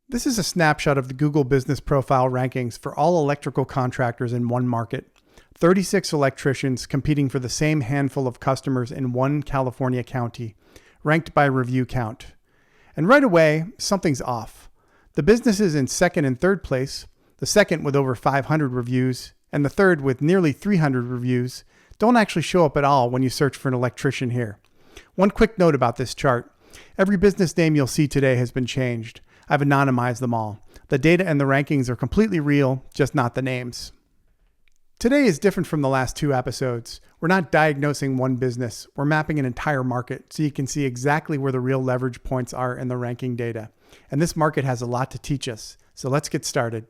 This is a snapshot of the Google Business Profile rankings for all electrical contractors in one market. 36 electricians competing for the same handful of customers in one California county, ranked by review count. And right away, something's off. The businesses in second and third place, the second with over 500 reviews, and the third with nearly 300 reviews, don't actually show up at all when you search for an electrician here. One quick note about this chart. Every business name you'll see today has been changed. I've anonymized them all. The data and the rankings are completely real, just not the names. Today is different from the last two episodes. We're not diagnosing one business. We're mapping an entire market so you can see exactly where the real leverage points are in the ranking data. And this market has a lot to teach us. So let's get started.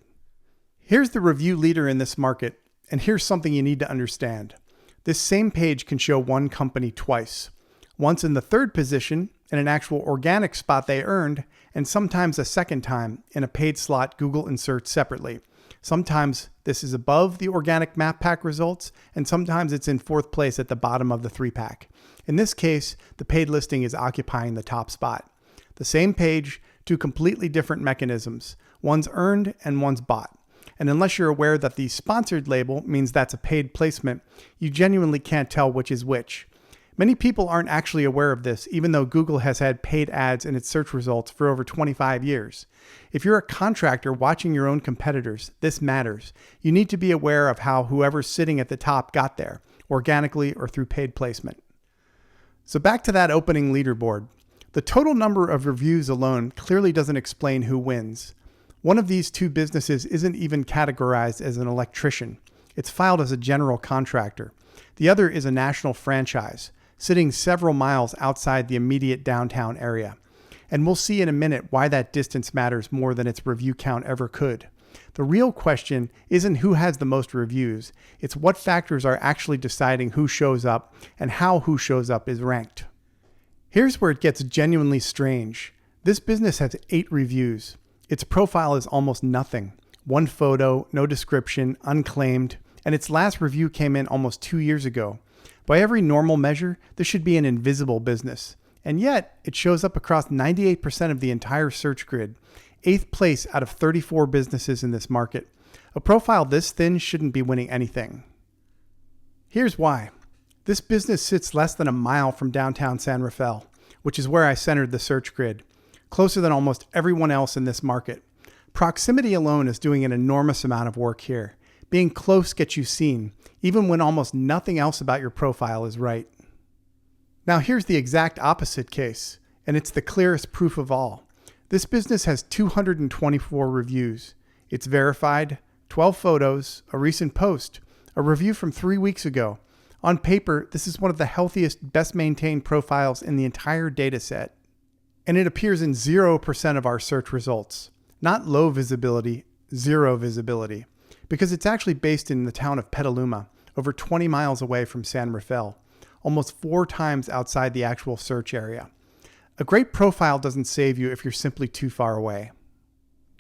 Here's the review leader in this market. And here's something you need to understand. This same page can show one company twice. Once in the third position in an actual organic spot they earned, and sometimes a second time in a paid slot Google inserts separately. Sometimes this is above the organic map pack results, and sometimes it's in fourth place at the bottom of the 3-pack. In this case, the paid listing is occupying the top spot. The same page, two completely different mechanisms. One's earned and one's bought. And unless you're aware that the sponsored label means that's a paid placement, you genuinely can't tell which is which. Many people aren't actually aware of this, even though Google has had paid ads in its search results for over 25 years. If you're a contractor watching your own competitors, this matters. You need to be aware of how whoever's sitting at the top got there, organically or through paid placement. So back to that opening leaderboard. The total number of reviews alone clearly doesn't explain who wins. One of these two businesses isn't even categorized as an electrician. It's filed as a general contractor. The other is a national franchise, sitting several miles outside the immediate downtown area. And we'll see in a minute why that distance matters more than its review count ever could. The real question isn't who has the most reviews, it's what factors are actually deciding who shows up and how who shows up is ranked. Here's where it gets genuinely strange. This business has 8 reviews. Its profile is almost nothing. 1 photo, no description, unclaimed, and its last review came in almost 2 years ago. By every normal measure, this should be an invisible business. And yet, it shows up across 98% of the entire search grid, 8th place out of 34 businesses in this market. A profile this thin shouldn't be winning anything. Here's why. This business sits less than a mile from downtown San Rafael, which is where I centered the search grid, closer than almost everyone else in this market. Proximity alone is doing an enormous amount of work here. Being close gets you seen, even when almost nothing else about your profile is right. Now here's the exact opposite case, and it's the clearest proof of all. This business has 224 reviews. It's verified, 12 photos, a recent post, a review from 3 weeks ago. On paper, this is one of the healthiest, best maintained profiles in the entire data set. And it appears in 0% of our search results. Not low visibility, 0 visibility. Because it's actually based in the town of Petaluma, over 20 miles away from San Rafael, almost 4 times outside the actual search area. A great profile doesn't save you if you're simply too far away.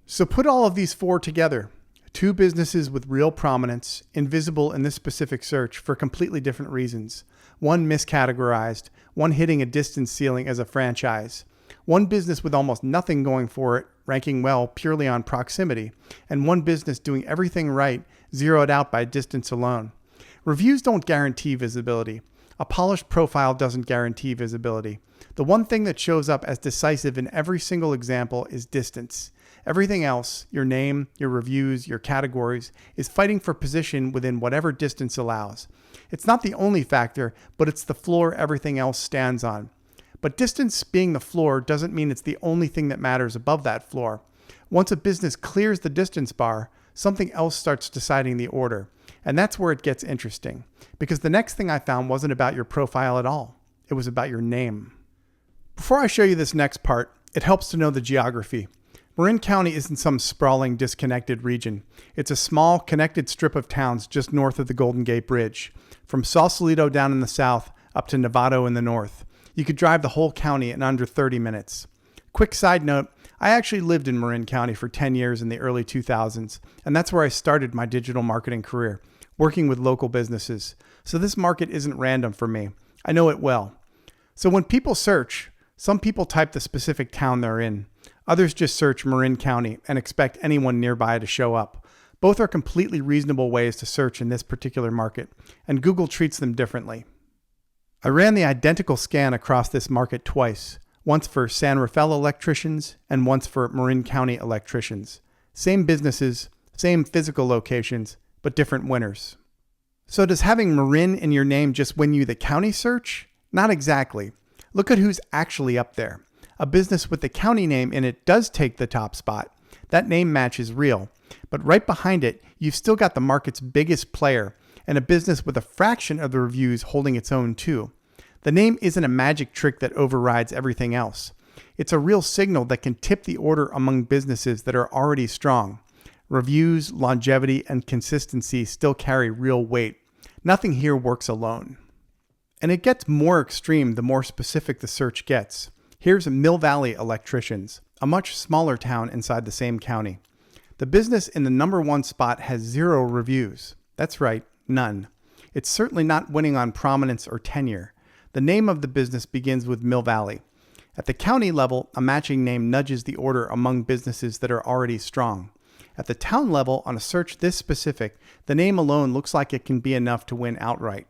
So put all of these 4 together. 2 businesses with real prominence, invisible in this specific search for completely different reasons. 1 miscategorized, 1 hitting a distance ceiling as a franchise. 1 business with almost nothing going for it, ranking well purely on proximity, and 1 business doing everything right, zeroed out by distance alone. Reviews don't guarantee visibility. A polished profile doesn't guarantee visibility. The one thing that shows up as decisive in every single example is distance. Everything else, your name, your reviews, your categories, is fighting for position within whatever distance allows. It's not the only factor, but it's the floor everything else stands on. But distance being the floor doesn't mean it's the only thing that matters above that floor. Once a business clears the distance bar, something else starts deciding the order. And that's where it gets interesting. Because the next thing I found wasn't about your profile at all. It was about your name. Before I show you this next part, it helps to know the geography. Marin County isn't some sprawling, disconnected region. It's a small, connected strip of towns just north of the Golden Gate Bridge. From Sausalito down in the south up to Novato in the north. You could drive the whole county in under 30 minutes. Quick side note, I actually lived in Marin County for 10 years in the early 2000s, and that's where I started my digital marketing career, working with local businesses. So this market isn't random for me. I know it well. So when people search, some people type the specific town they're in. Others just search Marin County and expect anyone nearby to show up. Both are completely reasonable ways to search in this particular market, and Google treats them differently. I ran the identical scan across this market twice, once for San Rafael electricians and once for Marin County electricians. Same businesses, same physical locations, but different winners. So does having Marin in your name just win you the county search? Not exactly. Look at who's actually up there. A business with the county name in it does take the top spot. That name match is real. But right behind it, you've still got the market's biggest player and a business with a fraction of the reviews holding its own too. The name isn't a magic trick that overrides everything else. It's a real signal that can tip the order among businesses that are already strong. Reviews, longevity, and consistency still carry real weight. Nothing here works alone. And it gets more extreme the more specific the search gets. Here's Mill Valley Electricians, a much smaller town inside the same county. The business in the #1 spot has 0 reviews. That's right, none. It's certainly not winning on prominence or tenure. The name of the business begins with Mill Valley. At the county level, a matching name nudges the order among businesses that are already strong. At the town level, on a search this specific, the name alone looks like it can be enough to win outright.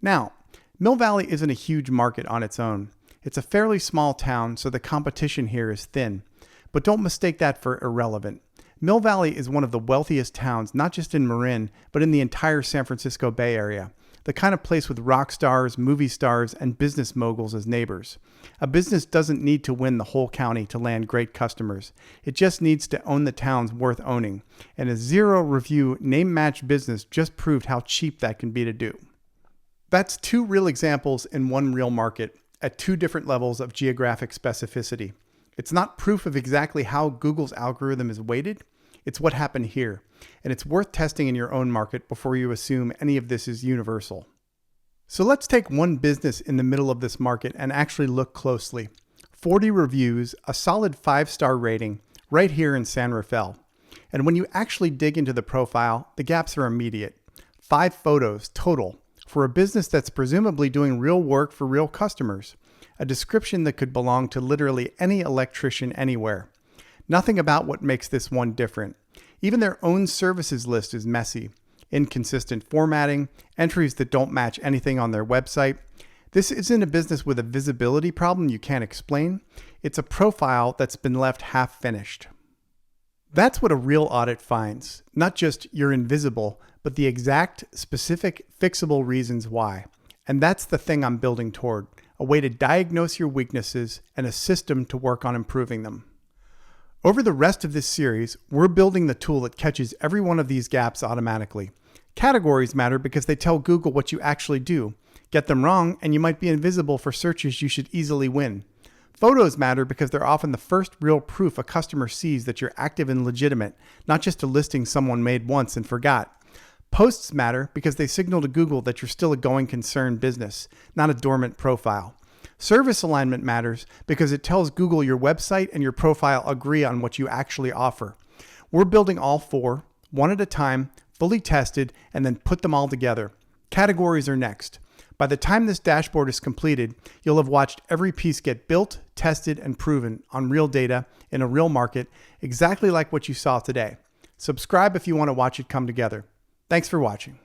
Now, Mill Valley isn't a huge market on its own. It's a fairly small town, so the competition here is thin. But don't mistake that for irrelevant. Mill Valley is one of the wealthiest towns, not just in Marin, but in the entire San Francisco Bay Area. The kind of place with rock stars, movie stars, and business moguls as neighbors. A business doesn't need to win the whole county to land great customers. It just needs to own the towns worth owning. And a 0 review name-match business just proved how cheap that can be to do. That's 2 real examples in one real market at 2 different levels of geographic specificity. It's not proof of exactly how Google's algorithm is weighted. It's what happened here. And it's worth testing in your own market before you assume any of this is universal. So let's take one business in the middle of this market and actually look closely. 40 reviews, a solid 5-star rating, right here in San Rafael. And when you actually dig into the profile, the gaps are immediate. 5 photos total for a business that's presumably doing real work for real customers. A description that could belong to literally any electrician anywhere. Nothing about what makes this one different. Even their own services list is messy. Inconsistent formatting, entries that don't match anything on their website. This isn't a business with a visibility problem you can't explain. It's a profile that's been left half finished. That's what a real audit finds. Not just you're invisible, but the exact, specific, fixable reasons why. And that's the thing I'm building toward. A way to diagnose your weaknesses and a system to work on improving them. Over the rest of this series, we're building the tool that catches every one of these gaps automatically. Categories matter because they tell Google what you actually do. Get them wrong, and you might be invisible for searches you should easily win. Photos matter because they're often the first real proof a customer sees that you're active and legitimate, not just a listing someone made once and forgot. Posts matter because they signal to Google that you're still a going concern business, not a dormant profile. Service alignment matters because it tells Google your website and your profile agree on what you actually offer. We're building all 4, one at a time, fully tested, and then put them all together. Categories are next. By the time this dashboard is completed, you'll have watched every piece get built, tested, and proven on real data in a real market, exactly like what you saw today. Subscribe if you want to watch it come together. Thanks for watching.